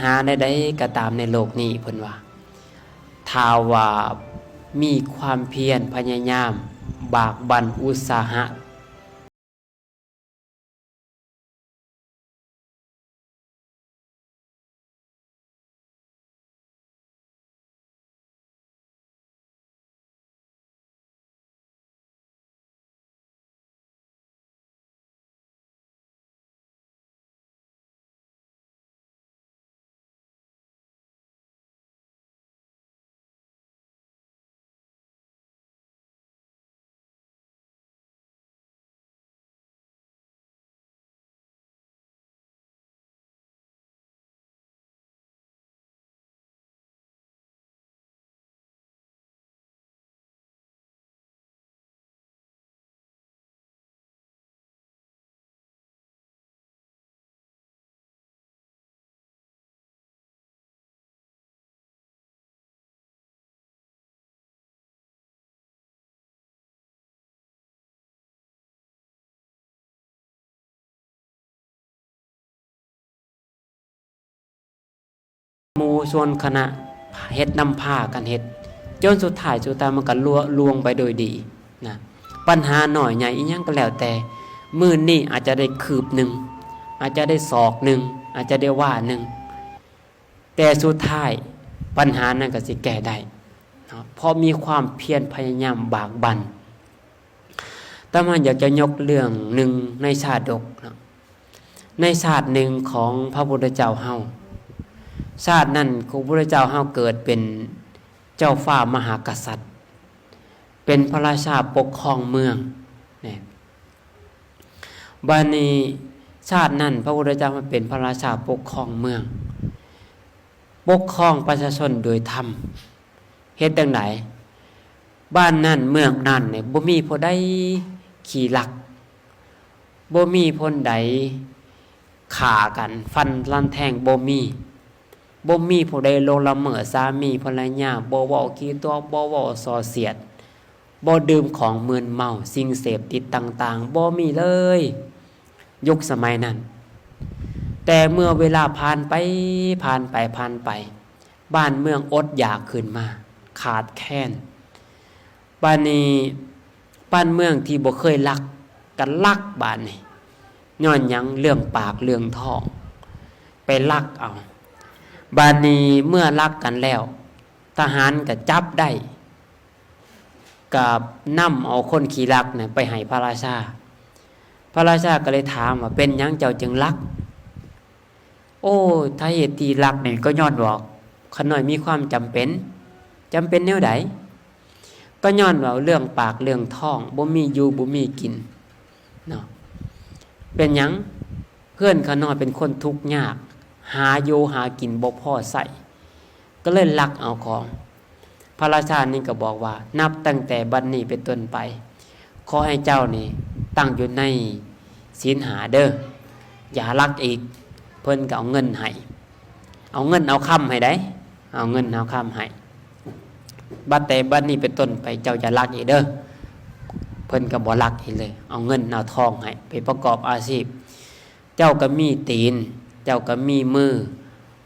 หาใดๆก็ตามในโลกนี้เพิ่นว่าถ้าว่ามีความเพียรพยายามบากบั่นอุตสาหะหมู่ส่วนคณะเฮ็ดนำผ้ากันเฮ็ดจนสุดท้ายมันก็ลวงไปโดยดีนะปัญหาน้อยใหญ่อีหยังก็แล้วแต่มื้อนี้อาจจะได้คืบหนึ่งอาจจะได้ศอกหนึ่งอาจจะได้ว่าหนึ่งแต่สุดท้ายปัญหานั้นก็สิแก้ได้นะเพราะมีความเพียรพยายามบากบั่นแต่มันอยากจะยกเรื่องหนึ่งในชาดกนะในชาติหนึ่งของพระพุทธเจ้าเฮาชาตินั้นของพระพุทธเจ้าเฮาเกิดเป็นเจ้าฟ้ามหากษัตริย์เป็นพระราชาปกครองเมืองเนี่ยบัดนี้ชาตินั้นพระพุทธเจ้ามาเป็นพระราชาปกครองเมืองปกครองประชาชนโดยธรรมเฮ็ดจังไดบ้านนั้นเมืองนั้นเนี่ยบ่มีผู้ใดขี่ลักบ่มีคนใดฆ่ากันฟันลั่นแทงบ่มีผู้ใดลงละเมิดสามีภรรยาบ่เว้าขี้ตัวบ่เว้าส่อเสียดบ่ดื่มของมึนเมาสิ่งเสพติดต่างๆบ่มีเลยยุคสมัยนั้นแต่เมื่อเวลาผ่านไปบ้านเมืองอดอยากขึ้นมาขาดแคลนบ้านนี้บ้านเมืองที่บ่เคยลักกันลักบ้านนี้ย้อนหยังเรื่องปากเรื่องท้องไปลักเอาบ้านนี้เมื่อลักกันแล้วทหารก็จับได้กับนำเอาคนขี่ลักเนี่ยไปให้พระราชาก็เลยถามว่าเป็นหยังเจ้าจึงลักโอ้ถ้าเหตุที่ลักเนี่ยก็ย้อนว่าขน้อยมีความจำเป็นแนวใดก็ย้อนว่าเรื่องปากเรื่องท้องบ่มีอยู่บ่มีกินเนาะเป็นหยังเพื่อนขน้อยเป็นคนทุกข์ยากหาอยู่หากินบ่พอใส่ก็เลยลักเอาของพระราชานี่ก็บอกว่านับตั้งแต่บัดนี้เป็นต้นไปขอให้เจ้านี่ตั้งอยู่ในศีลหาเด้ออย่าลักอีกเพิ่นก็เอาเงินให้เอาเงินเอาคำให้ได้เอาเงินเอาคำให้บัดแต่บัดนี้เป็นต้นไปเจ้าอย่าลักอีกเด้อเพิ่นก็บ่ลักอีกเลยเอาเงินเอาทองให้ไปประกอบอาชีพเจ้าก็มีตีนเจ้าก็มีมือ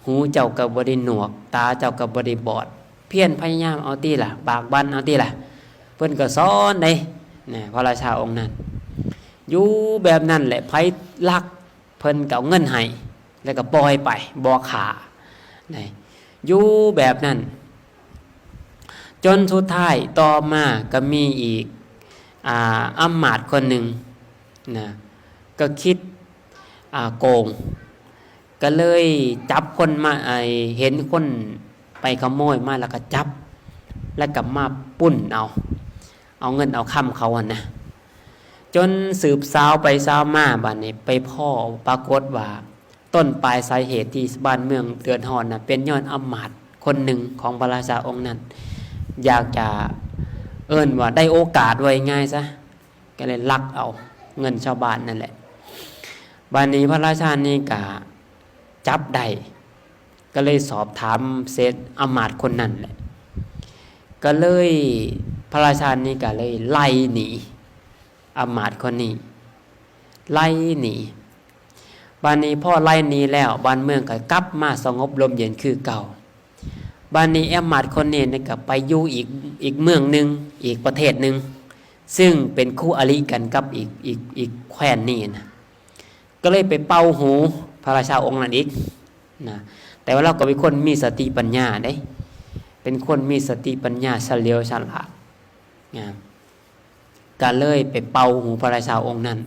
หูเจ้าก็บ่ได้หนวกตาเจ้าก็บ่ได้บอดเพียรพยายามเอาติล่ะบากบั่นเอาติล่ะเพิ่นก็สอนได้นะพระราชาองค์นั้นอยู่แบบนั้นแหละไผลักเพิ่นก็เอาเงินให้แล้วก็ปล่อยไปบ่ฆ่านะอยู่แบบนั้นจนสุดท้ายต่อมาก็มีอีกอำมาตย์คนหนึ่งนะก็คิดโกงก็เลยจับคนมาเห็นคนไปขโมยมาแล้วก็จับแล้วก็มาปุ้นเอาเงินเอาคำเขานะจนสืบสาวไปสาวมาบ้านนี้ไปพ่อปรากฏว่าต้นปลายสาเหตุที่บ้านเมืองเดือดร้อนนะเป็นย้อนอำมาตย์คนหนึ่งของพระราชาองค์นั้นอยากจะว่าได้โอกาสไว้ง่ายซะก็เลยลักเอาเงินชาวบ้านนั่นแหละบ้านนี้พระราชานี่ก็จับได้ก็เลยสอบถามเศษอำมาตย์คนนั้นแหละก็เลยพระราชานี่ก็เลยไล่หนีอำมาตย์คนนี้ไล่หนี บ้านนี้พ่อไล่หนี้แล้วบ้านเมืองก็กลับมาสงบลมเย็นคือเก่าบ้านนี้แอมมาดคนนี้ก็ไปอยู่อีกเมืองหนึ่งอีกประเทศหนึ่งซึ่งเป็นคู่อริกันกับอีกแคว้นนี่นะก็เลยไปเป่าหูพระราชาองค์นั้นอีกนะแต่ว่าเราก็เป็นคนมีสติปัญญาได้เป็นคนมีสติปัญญาเฉลียวฉลาดนะก็เลยไปเป่าหูพระราชาองค์นั้น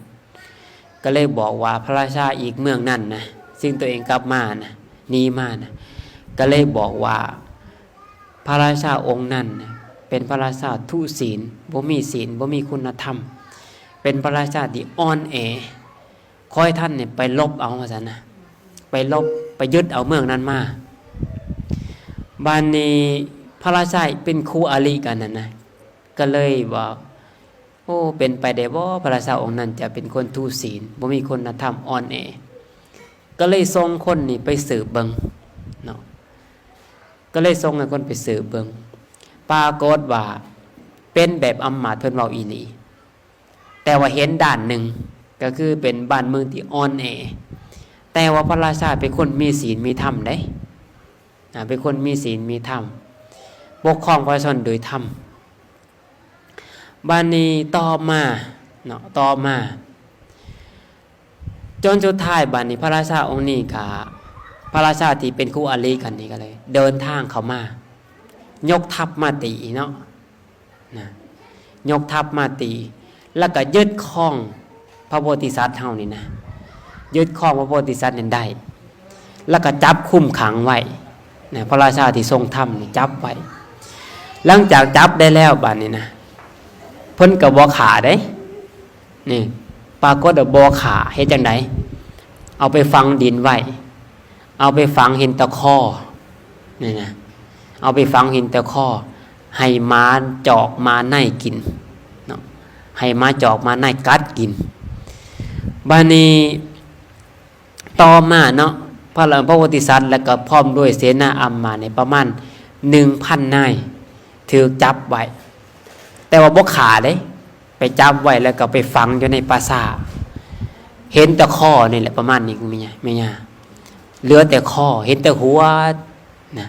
ก็เลยบอกว่าพระราชาอีกเมืองนั่นนะซึ่งตัวเองกลับมานะหนีมานะก็เลยบอกว่าพระราชาองค์นั้นนะเป็นพระราชาทุศีลบ่มีศีลบ่มีคุณธรรมเป็นพระราชาที่อ่อนแอคอยท่านเนี่ยไปลบเอาว่าซั่นนะไปลบไปยึดเอาเมืองนั้นมาบานนี้พระราชาเป็นคู่อริกันนะก็เลยบอกโอ้เป็นไปได้บ่พระราชาองค์นั้นจะเป็นคนทุศีลบ่มีคุณธรรมอ่อนแอก็เลยส่งคนนี่ไปสืบเบิ่งเนาะก็เลยส่งให้คนไปสืบเบิ่งปรากฏว่าเป็นแบบอำมาตย์เพิ่นเว้าอีหลีแต่ว่าเห็นด้านหนึ่งก็คือเป็นบ้านเมืองที่อ่อนแอแต่ว่าพระราชาเป็นคนมีศีลมีธรรมได้เป็นคนมีศีลมีธรรมปกครองประชาชนโดยธรรมบ้านนี้ต่อมาเนาะต่อมาจนสุดท้ายบ้านนี้พระราชาองค์นี้กับพระราชาที่เป็นคู่อริกันนี่ก็เลยเดินทางเข้ามายกทัพมาตีเนาะนะยกทัพมาตีแล้วก็ยึดครองพระโพธิสัตว์เฮานี่นะยึดครองพระโพธิสัตว์นั้นได้แล้วก็จับคุมขังไว้นะพระราชาที่ทรงธรรมนี่จับไว้หลังจากจับได้แล้วบัดนี้นะเพิ่นก็บ่ขาได้นี่ปรากฏว่าบ่ขาเฮ็ดจังได๋เอาไปฝังดินไว้เอาไปฝังหินตะคอนี่นะเอาไปฝังหินตะคอให้ม้าจอกม้าในกินเนาะให้ม้าจอกม้าในกัดกินบัดนี้ต่อมาเนาะพระโพธิสัตว์แล้วก็พร้อมด้วยเสนาอัมมาในประมาณ 1,000 นายถูกจับไว้แต่ว่าบ่ขาเด้ไปจับไว้แล้วก็ไปฝังอยู่ในปราสาทเห็นแต่คอนี่แหละประมาณนี้คุณแม่ย่าเหลือแต่คอเห็นแต่หัวนะ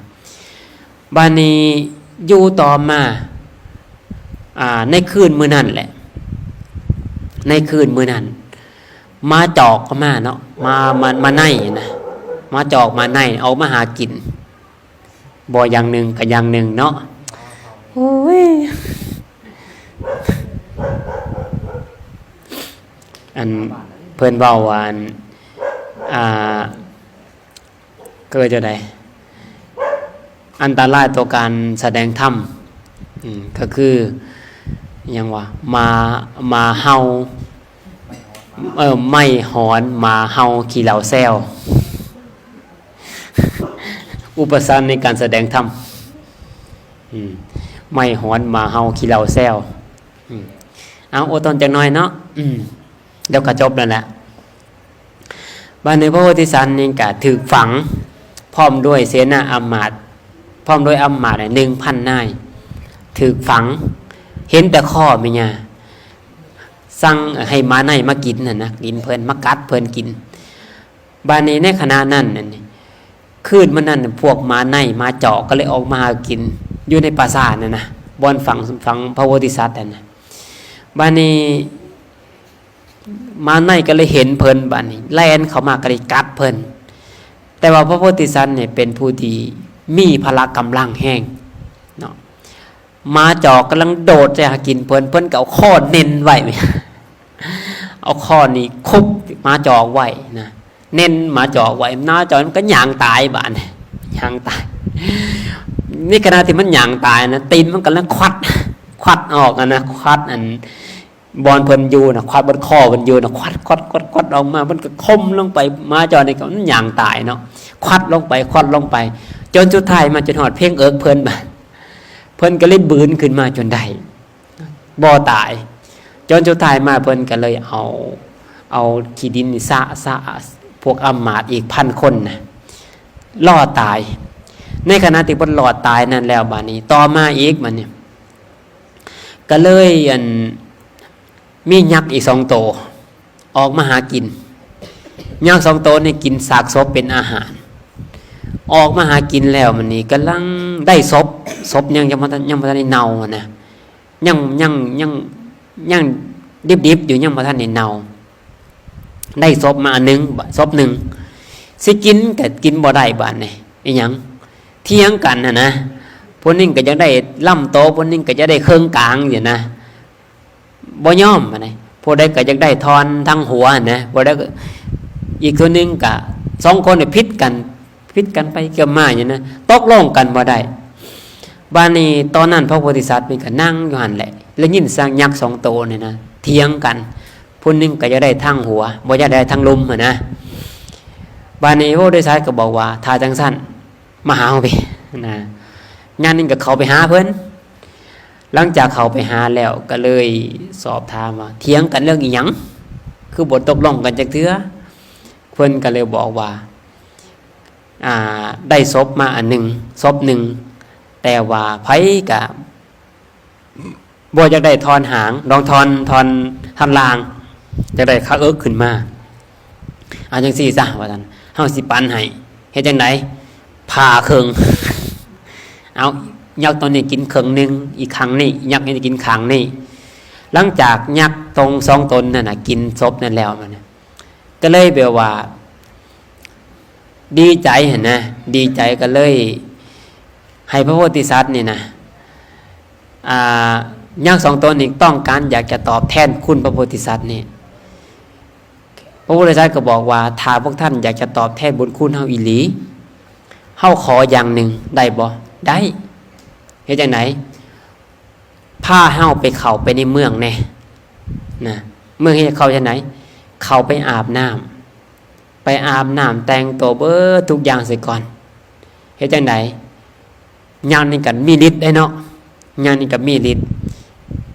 บานี้อยู่ต่อมาในคืนมื้อนั้นแหละในคืนมื้อนั้นมาจอกก็มาเนาะมาในนะมาจอกมาในเอามาหากินบ่อย่างหนึ่งกับอย่างหนึ่งเนาะโอ้ยอันเพิ่นเว้าว่าเกิดจะได้อันตรายต่อการแสดงธรรมก็คือยังว่ามาเฮาไม่หอนมาเฮาขี่เหล่าแซวอุปสรรคในการแสดงธรรมไม่หอนมาเฮาขี่เหล่าแซวเอาอดทนจังน้อยเนาะเดี๋ยวก็จบแล้วแหละบ้านในพระโพธิสัตว์นี่ก็ถูกฝังพร้อมด้วยเสนาอัมมาตย์พร้อมด้วยอัมมาตย์ 1,000 นายถูกฝังเห็นแต่ข้อแม่ย่าสั่งให้ม้าในมากินน่ะนะกินเพิ่นมากัดเพิ่นกินบ้านนี้ในขณะนั้นคืนมื้อนั้นพวกม้าในมาเจาะก็เลยออกมากินอยู่ในปราสาทน่ะนะบ่อนฝังพระโพธิสัตว์นั่นน่ะบ้านนี้ม้าในก็เลยเห็นเพิ่นบ้านนี้แล่นเข้ามาก็เลยกัดเพิ่นแต่ว่าพระโพธิสัตว์เนี่ยเป็นผู้ที่มีพละกำลังแห้งเนาะมาจอกกำลังโดดจะหากินเพิ่นก็เอาข้อเน้นไว้เอาข้อนี้คุบมาจอกไว้นะเน้นมาจอกไว้มาจอกมันก็หยางตายบ้านหยางตายนี่ขณะที่มันหยางตายนะตีนมันกำลังควัดออกนะควัดอันบอลเพิ่นอยู่นะควัดบนคอเพิ่นอยู่นะควัดออกมามันก็คมลงไปมาจอนี่ก็มันหยางตายเนาะควัดลงไปจนสุดท้ายมันจนหอดเพ่งเอิกเพิ่นมาเพิ่นก็เลยบืนขึ้นมาจนได้บ่ตายจนสุดท้ายมาเพิ่นก็เลยเอาขี้ดินสะพวกอัมมาตย์อีก 1,000 คนนะรอดตายในขณะที่เพิ่นรอดตายนั่นแล้วบัดนี้ต่อมาอีกมันเนี่ยก็เลยมียักษ์อีก2 ตัวออกมาหากิน ยักษ์2 ตัวนี่กินซากศพเป็นอาหารออกมาหากินแล้วมันนี่กำลังได้ศพยังบ่ทันได้เน่านะยังดิบๆอยู่ยังบ่ทันได้เน่าได้ศพมาอันนึงศพหนึ่งสิกินก็กินบ่ได้บาดนี่อีหยังเถียงกันนะผู้นึงก็จะได้ลำโตผู้นึงก็จะได้เครื่องกลางอยู่นะบ่ยอมบัดนี้ผู้ใดก็จะได้ทอนทั้งหัวนะผู้ใดอีกคนนึงก็2 คนนี่พิษกันไปเกี่ยวมาอยู่นะตกลงกันบ่ได้บาดนี้ตอนนั้นพระโพธิสัตว์มันก็นั่งอยู่หั่นแหละแล้วยินเสียงยักษ์2 ตัวนี่นะเถียงกันผู้นึงก็จะได้ทั้งหัวบ่จะได้ทั้งลมนะบาดนี้พระโพธิสัตว์ก็บอกว่าถ้าจังซั่นมาหาเฮาพี่นะงานนึงก็เข้าไปหาเพิ่นหลังจากเข้าไปหาแล้วก็เลยสอบถามว่าเถียงกันเรื่องอีหยังคือบ่ตกลงกันจักเทื่อเพิ่นก็เลยบอกว่าได้ศพมาอันหนึ่งศพหนึ่งแต่ว่าไผก็บ่จะได้ทอนหางลองทอนลางจะได้คักขึ้นมาเอาจังซี่ซะว่าซั่นเฮาสิปันให้เฮ็ดจังไดผ่าครึ่งเอายักษ์ตัวนี้กินครึ่งนึงอีกครั้งนี้ยักษ์นี่กินครั้งนี้หลังจากยักษ์ตรง2 ตนนั่นน่ะกินศพนั่นแล้วมันก็เลยแบบว่าดีใจเห็นนะดีใจก็เลยให้พระโพธิสัตว์นี่นะยักษ์2 ตนนี่ต้องการอยากจะตอบแทนคุณพระโพธิสัตว์นี่พระโพธิสัตว์ก็บอกว่าถ้าพวกท่านอยากจะตอบแทนบุญคุณเฮาอีหลีเฮาขออย่างหนึ่งได้บ่ได้เฮ็ดจังไดพาเฮาไปเข้าไปในเมืองแน่นะเมืองเฮ็ดเข้าจังไดเข้าไปอาบน้ำแต่งตัวเบิดทุกอย่างเสียก่อนเฮ็ดจังไดอย่างนี้ก็มีฤทธิ์ได้เนาะอย่างนี้ก็มีฤทธิ์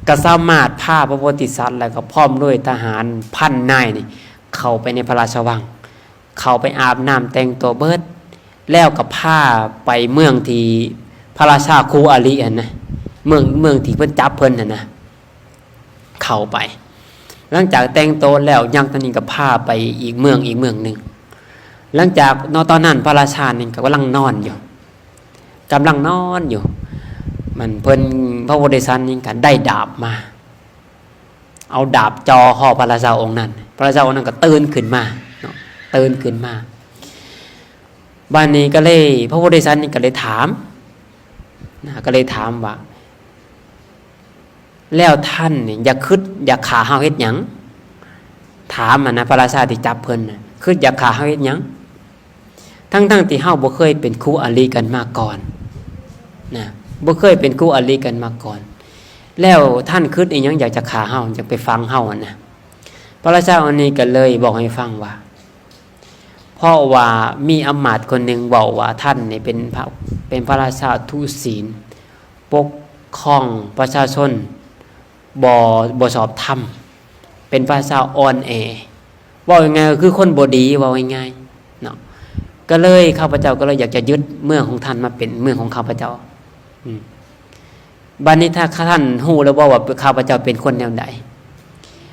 ก็สามารถพาพระโพธิสัตว์แล้วก็พร้อมด้วยทหารพันนายนี่เข้าไปในพระราชวังเข้าไปอาบน้ำแต่งตัวเบิดแล้วก็พาไปเมืองที่พระราชาคูอาลีนะเมืองที่เพิ่นจับเพิ่นนะเข้าไปหลังจากแต่งตัวแล้วยักษ์ตัวนี้ก็พาไปอีกเมืองหนึ่งหลังจากตอนนั้นพระราชานี่ก็กำลังนอนอยู่มันเพิ่นพระโพธิสัตว์นี่ก็ได้ดาบมาเอาดาบจ่อคอพระราชาองค์นั้นพระราชาองค์นั้นก็ตื่นขึ้นมาบ้านนี้ก็เลยพระโพธิสัตว์นี่ก็เลยถามว่าแล้วท่านนี่อยากฆ่าเฮาเฮ็ดหยังถามนะพระราชาที่จับเพิ่นน่ะคิดอยากฆ่าเฮาเฮ็ดหยังทั้งที่เฮาบ่เคยเป็นคู่อริกันมาก่อนนะบ่เคยเป็นคู่อริกันมาก่อนแล้วท่านคิดอีหยังอยากจะฆ่าเฮาอยากไปฟังเฮานะพระราชาองค์นี้ก็เลยบอกให้ฟังว่าเพราะว่ามีอำมาตย์คนหนึ่งบอกว่าท่านนี่เป็นพระราชาทุศีลปกครองประชาชนบ่ชอบธรรมเป็นพระราชาอ่อนแอว่ายังไงก็คือคนบ่ดีว่ายังไงเนาะก็เลยข้าพเจ้าก็เลยอยากจะยึดเมืองของท่านมาเป็นเมืองของข้าพเจ้าบัดนี้ถ้าท่านฮู้แล้วว่าข้าพเจ้าเป็นคนแนวใด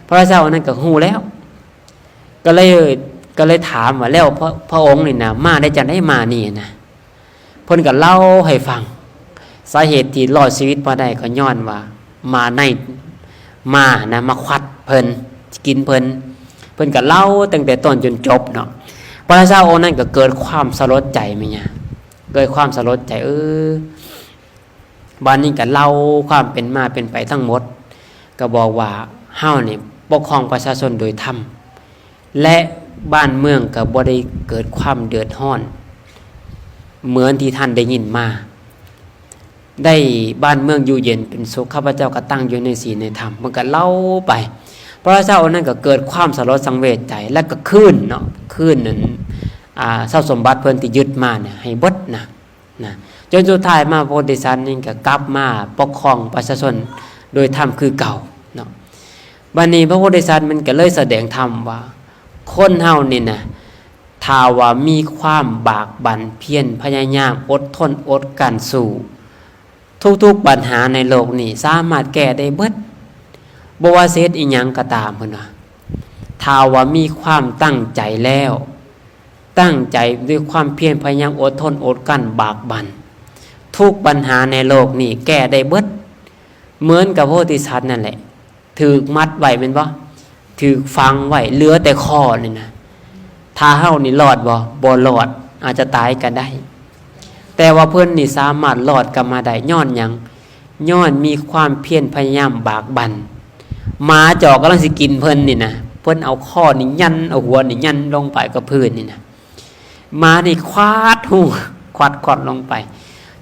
พระราชานั้นก็ฮู้แล้วก็เลยถามว่าแล้วพระองค์นี่นะมาได้จังได้มานี่นะเพิ่นก็เล่าให้ฟังสาเหตุที่รอดชีวิตมาได้ก็ย้อนว่ามาควัดเพิ่นกินเพิ่นก็เล่าตั้งแต่ต้นจนจบเนาะพระราชาองค์นั้นก็เกิดความสลดใจมั้ยเนี่ยเกิดความสลดใจบ้านนี้ก็เล่าความเป็นมาเป็นไปทั้งหมดก็บอกว่าเฮานี่ปกครองประชาชนโดยธรรมและบ้านเมืองก็บ่ได้เกิดความเดือดร้อนเหมือนที่ท่านได้ยินมาได้บ้านเมืองอยู่เย็นเป็นสุขข้าพเจ้าก็ตั้งอยู่ในศีลในธรรมมันก็เล่าไปพระเจ้านั้นก็เกิดความสลดสังเวชใจและก็ขึ้นนั้นทรัพย์สมบัติเพิ่นที่ยึดมาเนี่ยให้เบิดนะจนสุดท้ายมาพระโพธิสัตว์นี่ก็กลับมาปกครองประชาชนโดยธรรมคือเก่าเนาะบัดนี้พระโพธิสัตว์มันก็เลยแสดงธรรมว่าคนเฮานี่นะถ้าว่ามีความบากบั่นเพียรพยายามอดทนอดกลั้นสู้ทุกๆปัญหาในโลกนี้สามารถแก้ได้เบิดบ่ว่าเฮ็ดอีหยังก็ตามเพิ่นว่า ถ้าว่ามีความตั้งใจแล้วตั้งใจด้วยความเพียรพยายามอดทนอดกลั้นบากบั่นทุกปัญหาในโลกนี้แก้ได้เบิดเหมือนกับโพธิสัตว์นั่นแหละถูกมัดไว้เป็นบ่ถูกฝังไว้เหลือแต่คอนี่นะถ้าเฮานี่รอดบ่รอดอาจจะตายก็ได้แต่ว่าเพิ่นนี่สามารถรอดกลับมาได้ย้อนหยังย้อนมีความเพียรพยายามบากบั่นหมาจอกกำลังสิกินเพิ่นนี่นะเพิ่นเอาข้อนี่ยันเอาหัวนี่ยันลงไปกับพื้นนี่นะหมานี่ควาดหูควาดลงไป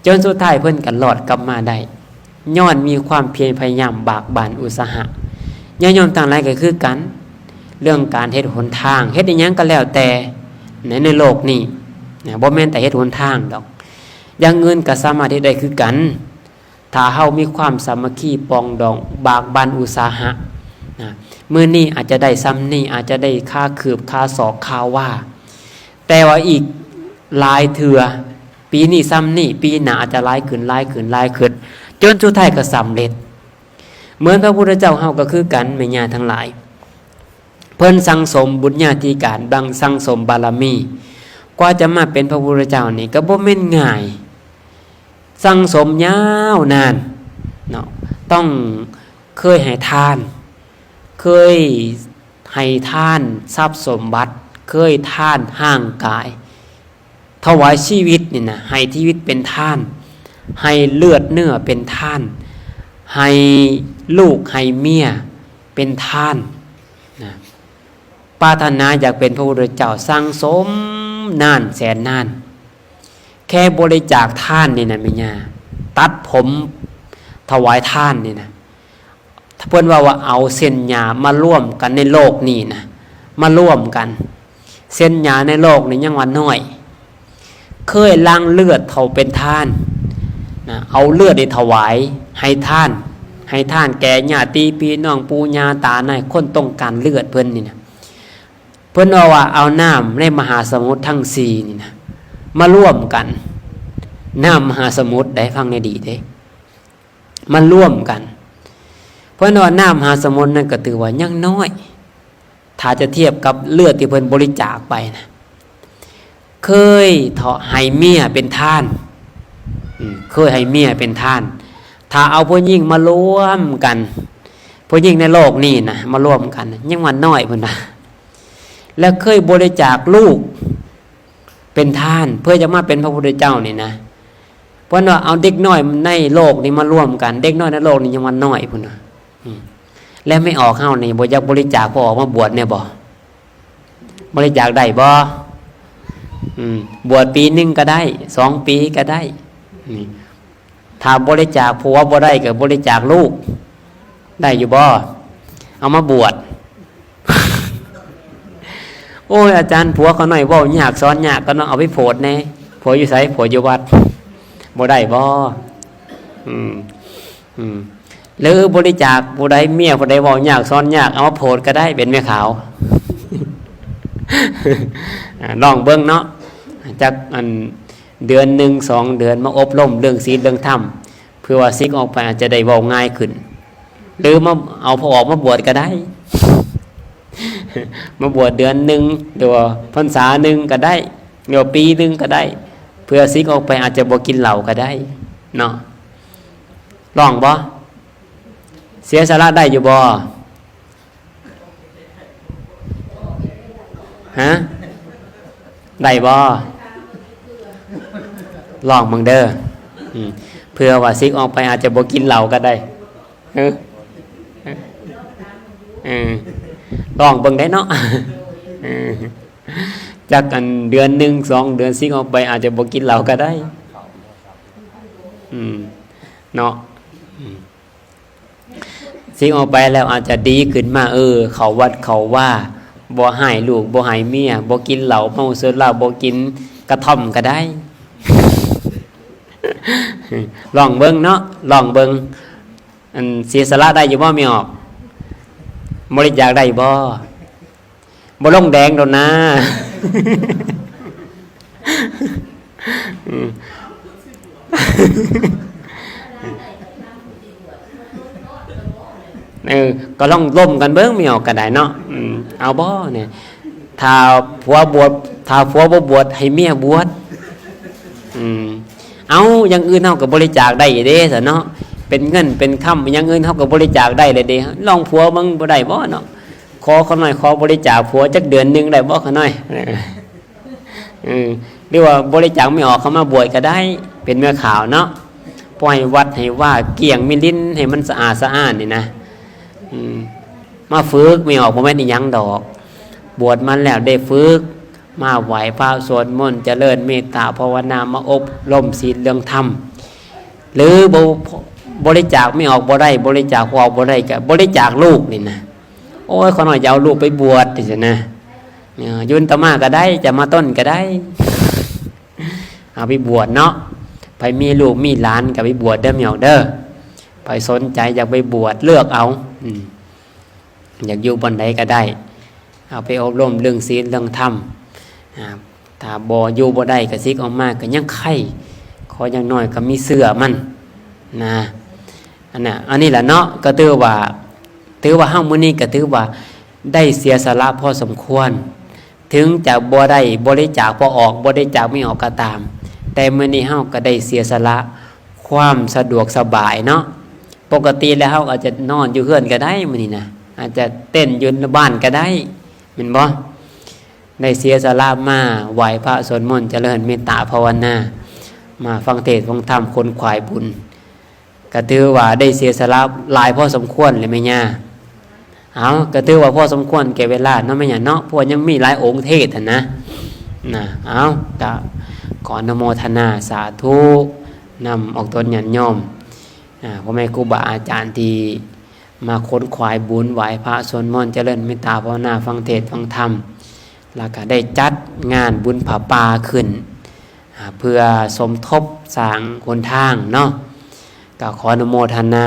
จนสุดท้ายเพิ่นก็รอดกลับมาได้ย้อนมีความเพียรพยายามบากบั่นอุตสาหะญาติโยมต่างหลายก็คือกันเรื่องการเฮ็ดหนทางเฮ็ดอีหยังก็แล้วแต่ในโลกนี้นะบ่แม่นแต่เฮ็ดหนทางดอกอย่างเงินก็สามารถเฮ็ดได้คือกันถ้าเฮามีความสามัคคีปองดองบากบั่นอุตสาหะนะมื้อนี้อาจจะได้ซ้ำนี้อาจจะได้ค่าคืบค่าศอกค่าว่าแต่ว่าอีกหลายเทื่อปีนี้ซ้ำนี้ปีหน้าอาจจะหลายขึ้นจนสุดท้ายก็สำเร็จเหมือนพระพุทธเจ้าเฮาก็คือกันแม่ย่าทั้งหลายเพิ่นสั่งสมบุญญาธิการดังสั่งสมบารมีกว่าจะมาเป็นพระพุทธเจ้านี่ก็บ่แม่นง่ายสั่งสมยาวนานเนาะต้องเคยให้ทานเคยให้ทานทรัพย์สมบัติเคยทานห่างกายถวายชีวิตนี่นะให้ชีวิตเป็นทานให้เลือดเนื้อเป็นทานให้ลูกให้เมียเป็นทานนะปรารถนาอยากเป็นพระพุทธเจ้าสั่งสมนานแสนนานแค่บริจาคทานนี่นะแม่ย่าตัดผมถวายทานนี่นะเพิ่นว่าเอาเส้นหญ้ามาร่วมกันในโลกนี้นะมาร่วมกันเส้นหญ้าในโลกนี่ยังว่าน้อยเคยล้างเลือดเขาเป็นทานนะเอาเลือดนี่ถวายให้ทานแก่ญาติพี่น้องปู่ย่าตายายคนต้องการเลือดเพิ่นนี่นะเพิ่นว่าเอาน้ำในมหาสมุทรทั้ง4นี่นะมาร่วมกันน้ำมหาสมุทรได้ฟังให้ดีเด้มันร่วมกันเพราะว่าน้ำมหาสมุทรนั่นก็ถือว่ายังน้อยถ้าจะเทียบกับเลือดที่เพิ่นบริจาคไปนะเคยให้เมียเป็นทานเคยให้เมียเป็นทานถ้าเอาผู้หญิงมารวมกันผู้หญิงในโลกนี้นะมารวมกันยังว่าน้อยพุ่นนะแล้วเคยบริจาคลูกเป็นทานเพื่อจะมาเป็นพระพุทธเจ้านี่นะเพราะว่าเอาเด็กน้อยในโลกนี้มาร่วมกันเด็กน้อยในโลกนี้ยังว่าน้อยพุ่นนะแล้วไม่ออกเข้านี่บ่อยากบริจาคพอออกมาบวชเนี่ยบ่บริจาคได้บ่บวชปีนึงก็ได้2 ปีก็ได้ถ้าบริจาคผัวบ่ได้ก็บริจาคลูกได้อยู่บ่เอามาบวช โอ้ยอาจารย์ผัวเขาหน่อยเว้ายากสอนยากก็ต้องเอาไปโพดแน่ผัวอยู่ไสผัวอยู่วัดบ่ได้บ่หรือบริจาคผู้ใดเมียผู้ใดเว้ายากสอนยากเอามาโพดก็ได้เป็นแม่ขาว ลองเบิ่งเนาะจักอันเดือน1 2 เดือนมาอบรมเรื่องศีลเรื่องธรรมเพื่อว่าซิกออกไปอาจจะได้เว้าง่ายขึ้นหรือมาเอาพอออกมาบวชก็ได้ มาบวชเดือน1หรือว่าพรรษา1ก็ได้หรือปี1ก็ได้เพื่อซิกออกไปอาจจะบ่กินเหล้าก็ได้เนาะลองบ่เสียสละได้อยู่บ่ฮะได้บ่ลองมึงเด้อเพื่อว่าซิกออกไปอาจจะบ่กินเหล้าก็ได้ลองเบิ่งได้เนาะจากกันเดือน1 2 เดือนซิกออกไปอาจจะบ่กินเหล้าก็ได้เนาะซิกออกไปแล้วอาจจะดีขึ้นมาเขาวัดเขาว่าบ่ให้ลูกบ่ให้เมียบ่กินเหล้าเมาสุราบ่กินกระท่อมก็ได้ ลองเบิ่งเนาะลองเบิ่งอันเสียสละได้อยู่บ่มีออกบริจาคได้บ่ลงแดงดอกนะ ล ก็ลองล่มกันเบิ่งไม่ออกก็ได้เนาะเอาบ่เนี่ยถ้าผัวบวชถ้าผัวบ่บวชให้เมียบวชเอาอย่างอื่นเฮาก็บริจาคได้เด้ซะเนาะเป็นเงินเป็นคำอย่างอื่นเฮาก็บริจาคได้เลยเด้ลองผัวมึงบ่ได้บ่เนาะขอเขาหน่อยขอบริจาคผัวจักเดือนนึงได้บ่เขาหน่อยหรือว่าบริจาคไม่ออกเขามาบวชก็ได้เป็นเมื่อข่าวเนาะปล่อยวัดให้ว่าเกี่ยงมิลิ้นให้มันสะอาดสะอ้านนี่นะมาฝึกไม่ออกบ่แม่นอีหยังดอกบวชมันแล้วได้ฝึกมาไหวพระสวดมนต์เจริญเมตตาภาวนามาอบรมศีลเรื่องธรรมหรือบริจาคไม่ออกบ่ได้บริจาคออกบ่ได้ก็บริจาคลูกนี่นะโอ้ยขอหน่อยจะเอาลูกไปบวชดิฉันนะยุนตมาก็ได้จะมาต้นก็ได้เอาไปบวชเนาะไปมีลูกมีหลานก็ไปบวชเด้อเมียวเด้อไปสนใจอยากไปบวชเลือกเอาอยากอยู่บนใดก็ได้เอาไปอบรมเรื่องศีลเรื่องธรรมถ้าบ่อยู่บ่ได้ก็ซิกออกมาก็ยังไข่ขออย่างน้อยก็มีเสื้อมันนะอันนี้แหละเนาะก็ถือว่าเฮามื้อนี้ก็ถือว่าได้เสียสละพอสมควรถึงจะบ่ได้บริจาคบ่ออกบ่ได้จากไม่ออกก็ตามแต่มื้อนี้เฮาก็ได้เสียสละความสะดวกสบายเนาะปกติแล้วเฮาอาจจะนอนอยู่เฮือนก็ได้มื้อนี้นะอาจจะเต้นอยู่บ้านก็ได้แม่นบ่ได้เสียสละมาไหว้พระสวดมนต์เจริญเมตตาภาวนามาฟังเทศน์ฟังธรรมคนขวายบุญก็ถือว่าได้เสียสละหลายพอสมควรเลยแม่ย่าเอาก็ถือว่าพอสมควรแก่เวลาเนาะแม่ย่าเนาะเพราะยังมีหลายองค์เทศนะเอาก็ขออนุโมทนาสาธุนำออกตนญาติโยมพ่อแม่ครูบาอาจารย์ที่มาค้นขวายบุญไหว้พระสวดมนต์เจริญเมตตาภาวนาฟังเทศน์ฟังธรรมแล้วก็ได้จัดงานบุญผาป่าขึ้นเพื่อสมทบสร้างหนทางเนาะก็ขออนุโมทนา